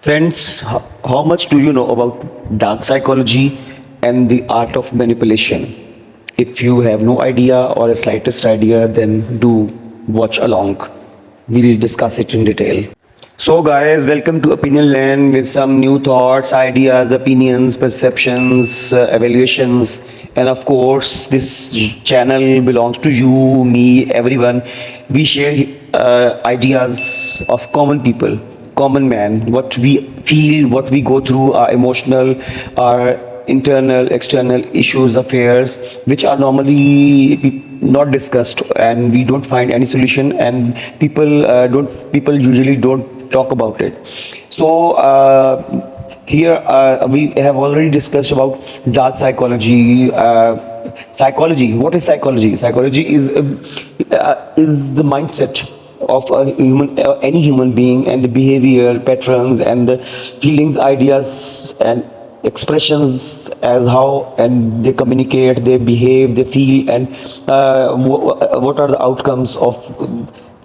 Friends, how much do you know about dark psychology and the art of manipulation? If you have no idea or a slightest idea, then do watch along. We'll discuss it in detail. So, guys, welcome to Opinion Land with some new thoughts, ideas, opinions, perceptions, evaluations, and of course, this channel belongs to you, me, everyone. We share ideas of common people, common man, what we feel, what we go through, our emotional, our internal, external issues, affairs, which are normally not discussed, and we don't find any solution, and people usually don't talk about it. So here we have already discussed about dark psychology. Psychology. What is psychology? Psychology is the mindset of a human, any human being, and the behavior patterns and the feelings, ideas, and expressions as how and they communicate, they behave, they feel, and what are the outcomes of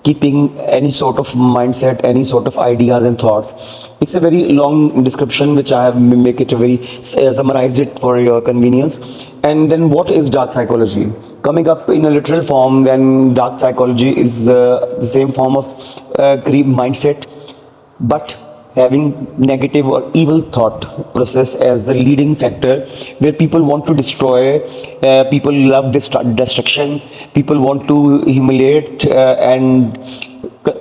keeping any sort of mindset, any sort of ideas and thoughts. It's a very long description which I have make it a very summarized it for your convenience. And then what is dark psychology? Coming up in a literal form, then dark psychology is the same form of greed mindset, but having negative or evil thought process as the leading factor, where people want to destroy, people love destruction, people want to humiliate and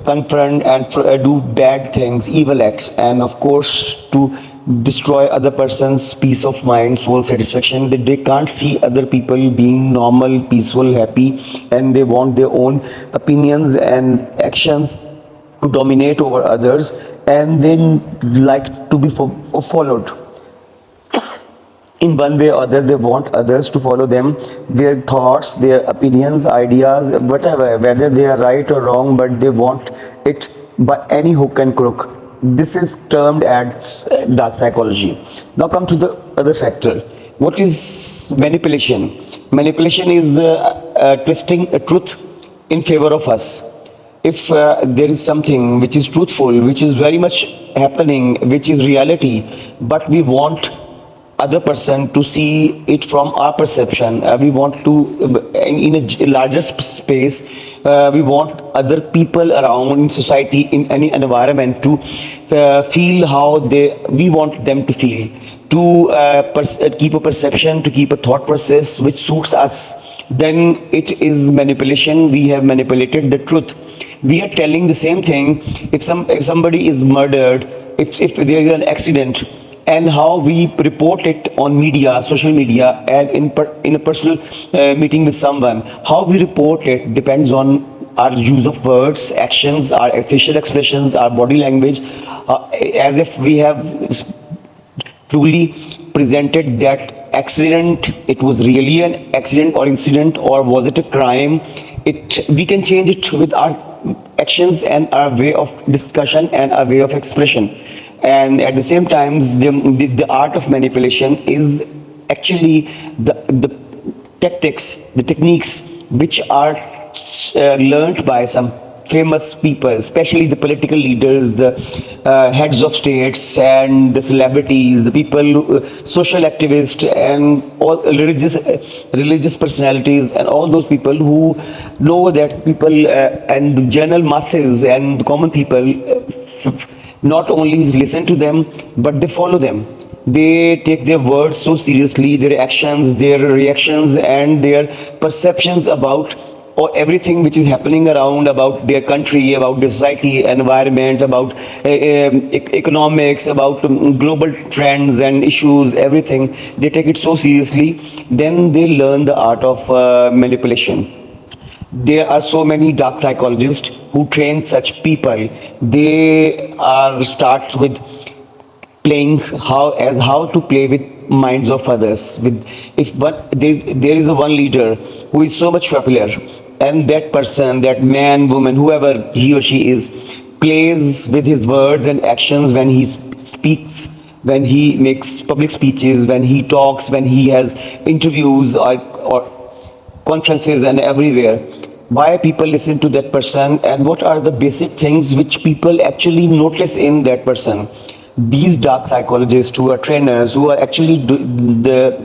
confront and do bad things, evil acts, and of course to destroy other person's peace of mind, soul satisfaction. They can't see other people being normal, peaceful, happy, and they want their own opinions and actions to dominate over others, and then like to be followed in one way or other. They want others to follow them, their thoughts, their opinions, ideas, whatever, whether they are right or wrong, but they want it by any hook and crook. This is termed as dark psychology. Now come to the other factor. What is manipulation? Manipulation is twisting a truth in favor of us. If there is something which is truthful, which is very much happening, which is reality, but we want other person to see it from our perception, we want to in a larger space, we want other people around in society, in any environment, to feel how we want them to feel, to keep a perception, to keep a thought process which suits us, then it is manipulation. We have manipulated the truth. We are telling the same thing. If somebody is murdered, if there is an accident, and how we report it on media, social media, and in a personal meeting with someone, how we report it depends on our use of words, actions, our facial expressions, our body language, as if we have truly presented that accident, it was really an accident or incident, or was it a crime. We can change it with our actions and our way of discussion and our way of expression. And at the same time, the art of manipulation is actually the tactics, the techniques which are learned by some famous people, especially the political leaders, the heads of states, and the celebrities, the people, social activists, and all religious personalities, and all those people who know that people and the general masses and the common people not only listen to them, but they follow them. They take their words so seriously, their actions, their reactions, and their perceptions about or everything which is happening around, about their country, about the society, environment, about economics, about global trends and issues, everything. They take it so seriously. Then they learn the art of manipulation. There are so many dark psychologists who train such people. They are start with playing how to play with minds of others. With if there is a one leader who is so much popular, and that person, that man, woman, whoever he or she is, plays with his words and actions when he speaks, when he makes public speeches, when he talks, when he has interviews or conferences and everywhere. Why people listen to that person, and what are the basic things which people actually notice in that person? these dark psychologists who are trainers, who are actually the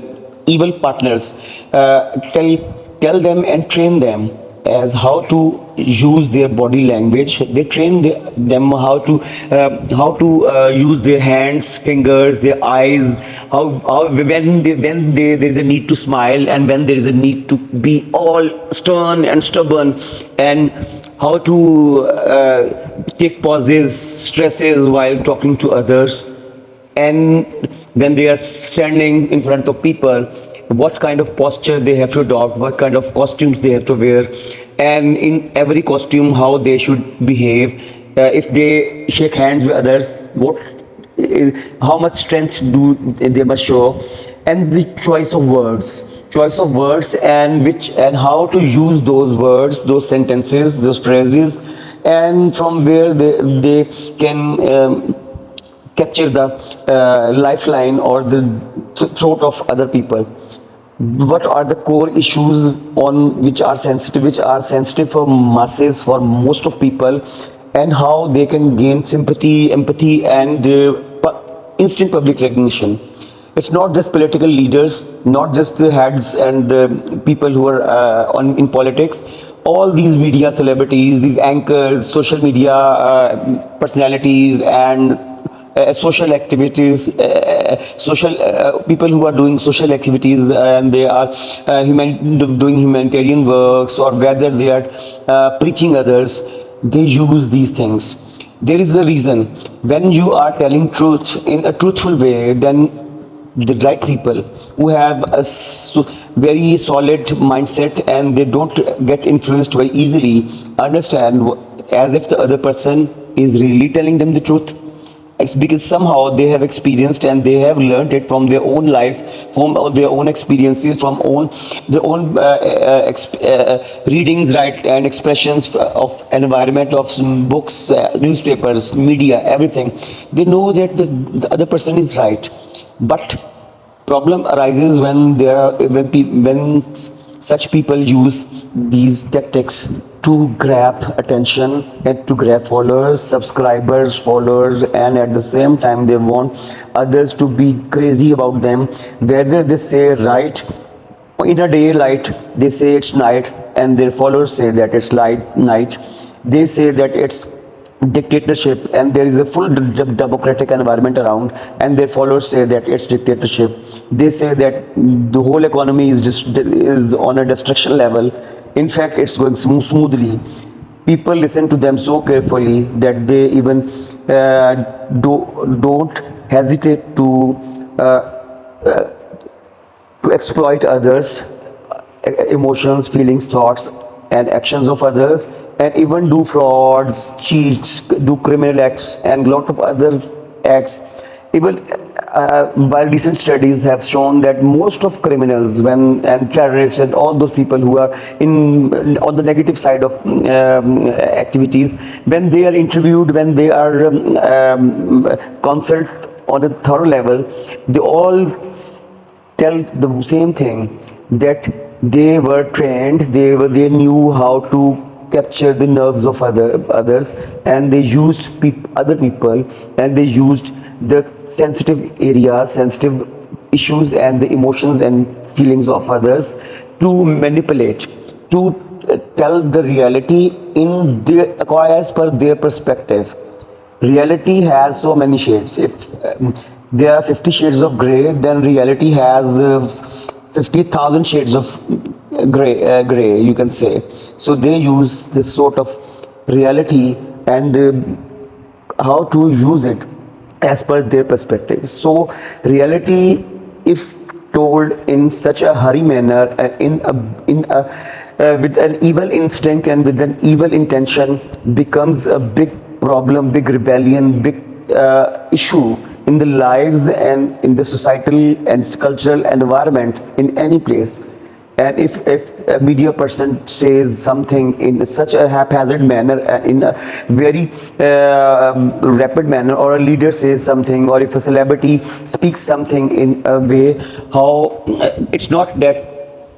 evil partners, tell them and train them as how to use their body language. They train them how to use their hands, fingers, their eyes, how when there is a need to smile and when there is a need to be all stern and stubborn, and how to take pauses, stresses while talking to others, and when they are standing in front of people, what kind of posture they have to adopt, what kind of costumes they have to wear, and in every costume how they should behave. If they shake hands with others, how much strength do they must show, and the choice of words, and which and how to use those words, those sentences, those phrases, and from where they can capture the lifeline or the throat of other people. What are the core issues on which are sensitive for masses, for most of people, and how they can gain sympathy, empathy, and instant public recognition. It's not just political leaders, not just the heads and the people who are in politics. All these media celebrities, these anchors, social media personalities, and social activities, social people who are doing social activities, and they are doing humanitarian works, or whether they are preaching others, they use these things. There is a reason. When you are telling truth in a truthful way, then the right people who have a very solid mindset and they don't get influenced very easily understand as if the other person is really telling them the truth. It's because somehow they have experienced and they have learned it from their own life, from their own experiences, from their own readings, right, and expressions of environment, of some books, newspapers, media, everything. They know that the other person is right, but problem arises when when such people use these tactics to grab attention and to grab followers, subscribers, followers, and at the same time they want others to be crazy about them. Whether they say right in a daylight, they say it's night, and their followers say that it's light night. They say that it's dictatorship, and there is a full democratic environment around, and their followers say that it's dictatorship. They say that the whole economy is on a destruction level. In fact, it's going smoothly. People listen to them so carefully that they even don't hesitate to exploit others, emotions, feelings, thoughts, and actions of others, and even do frauds, cheats, do criminal acts, and lot of other acts. Even while recent studies have shown that most of criminals, and terrorists, and all those people who are on the negative side of activities, when they are interviewed, when they are consulted on a thorough level, they all tell the same thing, that they were trained, they knew how to capture the nerves of others, and they used other people, and they used the sensitive areas, sensitive issues, and the emotions and feelings of others to manipulate, to tell the reality in their, as per their perspective. Reality has so many shades. If there are 50 shades of gray, then reality has 50,000 shades of gray, you can say. So they use this sort of reality, and how to use it as per their perspective. So reality, if told in such a hurry manner, with an evil instinct and with an evil intention, becomes a big problem, big rebellion, big issue in the lives and in the societal and cultural environment in any place. And if a media person says something in such a haphazard manner, in a very rapid manner, or a leader says something, or if a celebrity speaks something in a way, how it's not that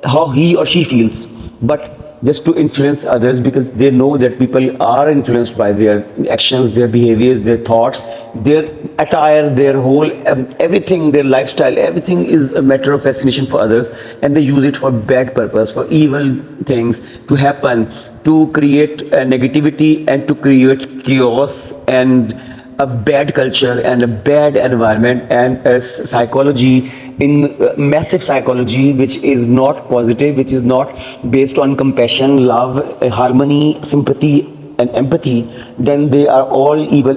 how he or she feels, but just to influence others, because they know that people are influenced by their actions, their behaviors, their thoughts, their attire, their whole everything, their lifestyle, everything is a matter of fascination for others, and they use it for bad purpose, for evil things to happen, to create negativity and to create chaos and a bad culture and a bad environment, and a psychology in massive psychology which is not positive, which is not based on compassion, love, harmony, sympathy and empathy. Then they are all evil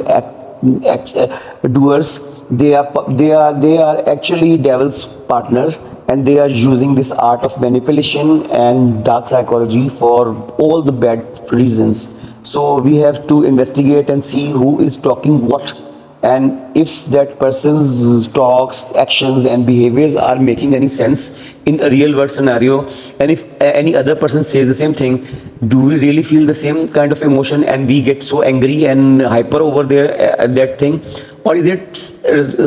doers. They are actually devil's partners, and they are using this art of manipulation and dark psychology for all the bad reasons. So we have to investigate and see who is talking what, and if that person's talks, actions and behaviors are making any sense in a real world scenario, and if any other person says the same thing, do we really feel the same kind of emotion and we get so angry and hyper over there that thing, or is it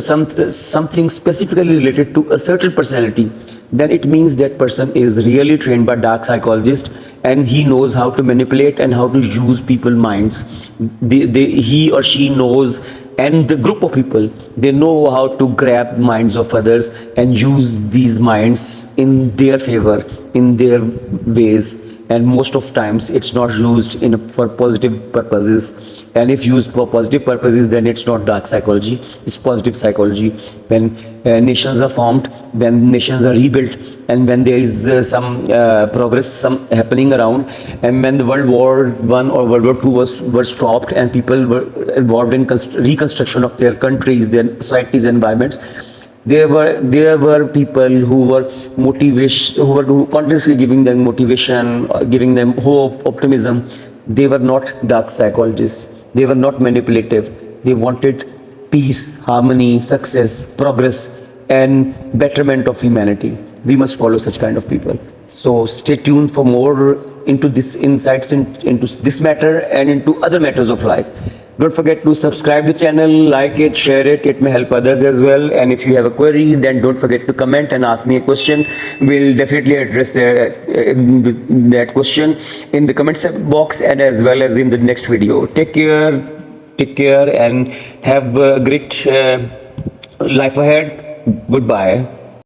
something specifically related to a certain personality? Then it means that person is really trained by dark psychologist, and he knows how to manipulate and how to use people's minds. He or she knows, and the group of people, they know how to grab minds of others and use these minds in their favor, in their ways. And most of times it's not used for positive purposes, and if used for positive purposes, then it's not dark psychology, it's positive psychology. When nations are formed, when nations are rebuilt, and when there is some progress some happening around, and when the World War I or World War II were stopped, and people were involved in reconstruction of their countries, their societies, environments, there were people who were who continuously giving them motivation, giving them hope, optimism. They were not dark psychologists, they were not manipulative, they wanted peace, harmony, success, progress and betterment of humanity. We must follow such kind of people. So stay tuned for more into this insights into this matter and into other matters of life. Don't forget to subscribe the channel, like it, share it. It may help others as well. And if you have a query, then don't forget to comment and ask me a question. We'll definitely address that question in the comment box and as well as in the next video. Take care, and have a great life ahead. Goodbye.